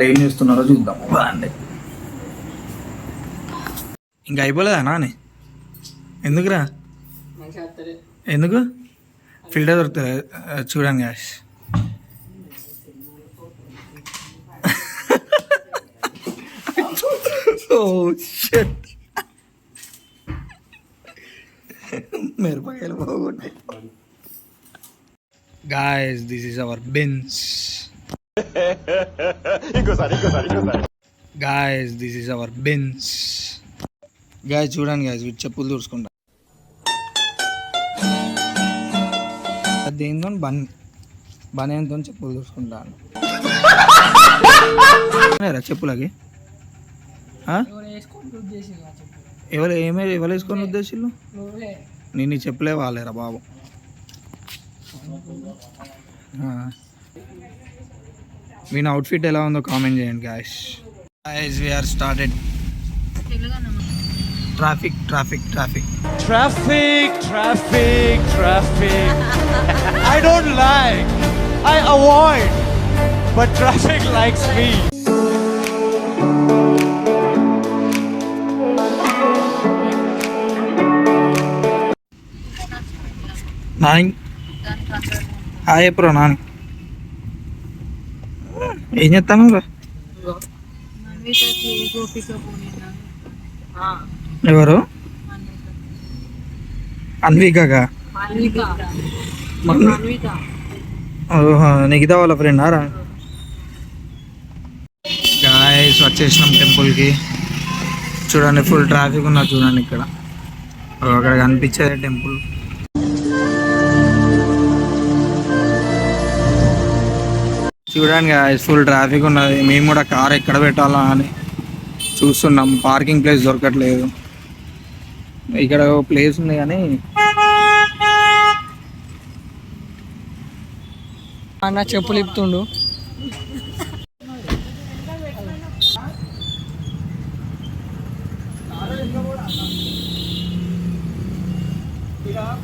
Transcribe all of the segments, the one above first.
ఏం చేస్తున్నారో చూద్దాం అండి. ఇంకా అయిపోలేదా నాని? ఎందుకురా? ఎందుకు ఫిల్టర్ దొరుకుతుంది చూడండి గ్యాస్. మిరపకాయలు పోగొట్టాయి. Guys, this is our Benz. Guys, this is our Benz. Guys, చూడండి guys, వీటి చెప్పులు దూసుకుంటా. దేంతో బనేతో చెప్పులు దూసుకుంటాను. చెప్పులకి ఎవరు వేసుకొని ఉద్దేశాలు? నేను ఈ చెప్పులే వాలేరా బాబు. వీని అవుట్ఫిట్ ఎలా ఉందో కామెంట్ చేయండి guys. Guys we are started. Traffic traffic traffic traffic traffic traffic I don't like, I avoid, but traffic likes me. Nani hi bro. Nani ఏం చేస్తాను రా? ఎవరు? అన్వికగా? నిగితా వాళ్ళ ఫ్రెండా రా? గాయస్ వచ్చేసినాం టెంపుల్కి. చూడండి ఫుల్ ట్రాఫిక్ ఉన్నా చూడండి. ఇక్కడ అక్కడ కనిపించేది టెంపుల్. చూడండి గాయస్ ఫుల్ ట్రాఫిక్ ఉన్నది. మేము కూడా కార్ ఎక్కడ పెట్టాలా అని చూస్తున్నాం. పార్కింగ్ ప్లేస్ దొరకట్లేదు. ఇక్కడ ప్లేస్ ఉంది కానీ అన్న చెప్పులు ఇప్పుతుండు.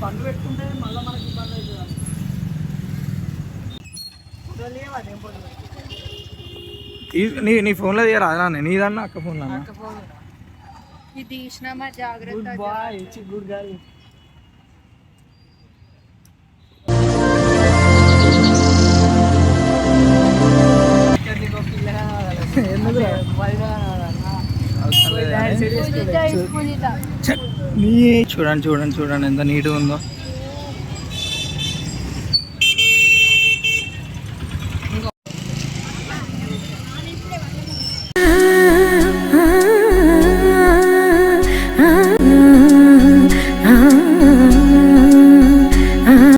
పండు పెట్టుకుంటే మళ్ళీ మనకి ఇబ్బంది అవుతుంది. నీ ఫోన్లో తీయరా? నీదన్నా అక్క ఫోన్లో? చూడండి చూడండి చూడండి ఎంత నీట్గా ఉందో.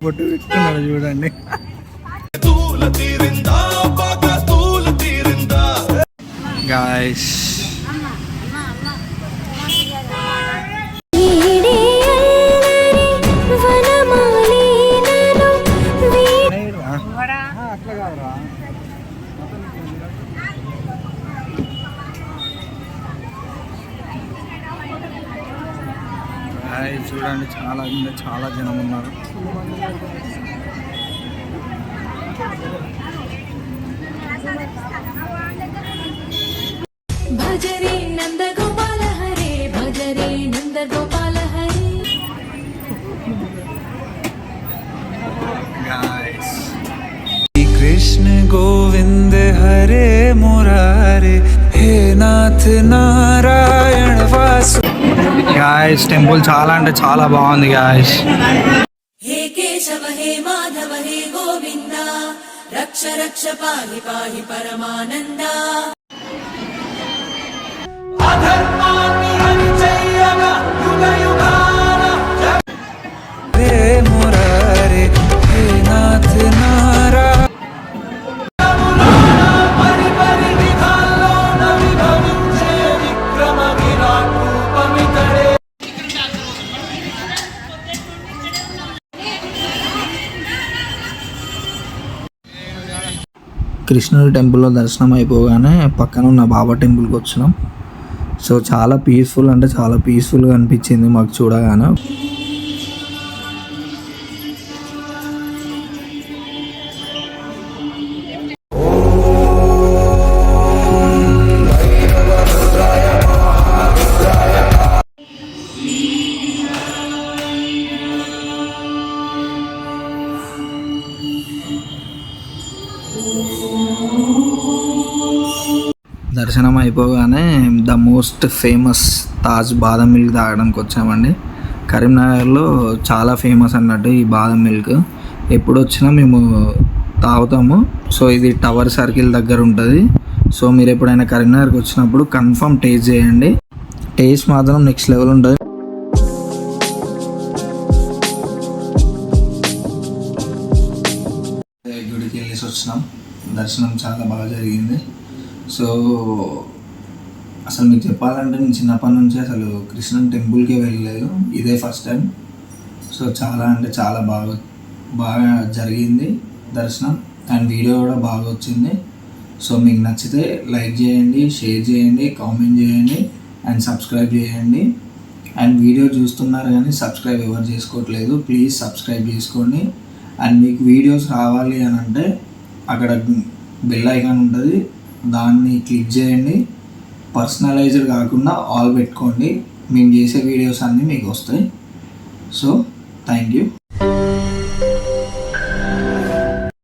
బొట్టు పెట్టుకున్నాడు చూడండి. గాయస్ అట్లా కాదురా. చూడండి చాలా జనం ఉన్నారు. భజరే నంద గోపాల హరే, భజరే నంద గోపాల హరే. कृष्ण गोविंद हरे मुरारे, हे नाथ नारायण वासु. గాయస్ టెంపుల్ చాలా అంటే చాలా బాగుంది గాయస్. హే కేశవ హే మాధవ హే గోవింద, రక్ష రక్ష పాహి పాహి పరమానంద. हे मुरारे, हे नाथ नारायण. కృష్ణుడి టెంపుల్లో దర్శనం అయిపోగానే పక్కన ఉన్న బాబా టెంపుల్కి వచ్చినాం. సో చాలా పీస్ఫుల్ అంటే చాలా పీస్ఫుల్గా అనిపించింది మాకు చూడగానే. దర్శనం అయిపోగానే ద మోస్ట్ ఫేమస్ తాజ్ బాదం మిల్క్ తాగడానికి వచ్చామండి. కరీంనగర్లో చాలా ఫేమస్ అన్నట్టు ఈ బాదం మిల్క్. ఎప్పుడు వచ్చినా మేము తాగుతాము. సో ఇది టవర్ సర్కిల్ దగ్గర ఉంటుంది. సో మీరు ఎప్పుడైనా కరీంనగర్కి వచ్చినప్పుడు కన్ఫర్మ్ టేస్ట్ చేయండి. టేస్ట్ మాత్రం నెక్స్ట్ లెవెల్ ఉంటుంది. గుడికి వెళ్ళేసి వచ్చినాం. దర్శనం చాలా బాగా జరిగింది. సో అసలు మీకు చెప్పాలంటే నేను చిన్నప్పటి నుంచి అసలు కృష్ణన్ టెంపుల్కే వెళ్ళలేదు. ఇదే ఫస్ట్ టైం. సో చాలా అంటే చాలా బాగా జరిగింది దర్శనం. అండ్ వీడియో కూడా బాగా వచ్చింది. సో మీకు నచ్చితే లైక్ చేయండి, షేర్ చేయండి, కామెంట్ చేయండి అండ్ సబ్స్క్రైబ్ చేయండి. అండ్ వీడియో చూస్తున్నారు కానీ సబ్స్క్రైబ్ ఎవరు చేసుకోవట్లేదు, ప్లీజ్ సబ్స్క్రైబ్ చేసుకోండి. అండ్ మీకు వీడియోస్ రావాలి అని అంటే అక్కడ బెల్ ఐకాన్ ఉంటుంది, దాన్ని క్లిక్ చేయండి. పర్సనలైజ్డ్ కాకుండా ఆల్ పెట్టుకోండి. మేము చేసే వీడియోస్ అన్నీ మీకు వస్తాయి. So thank you.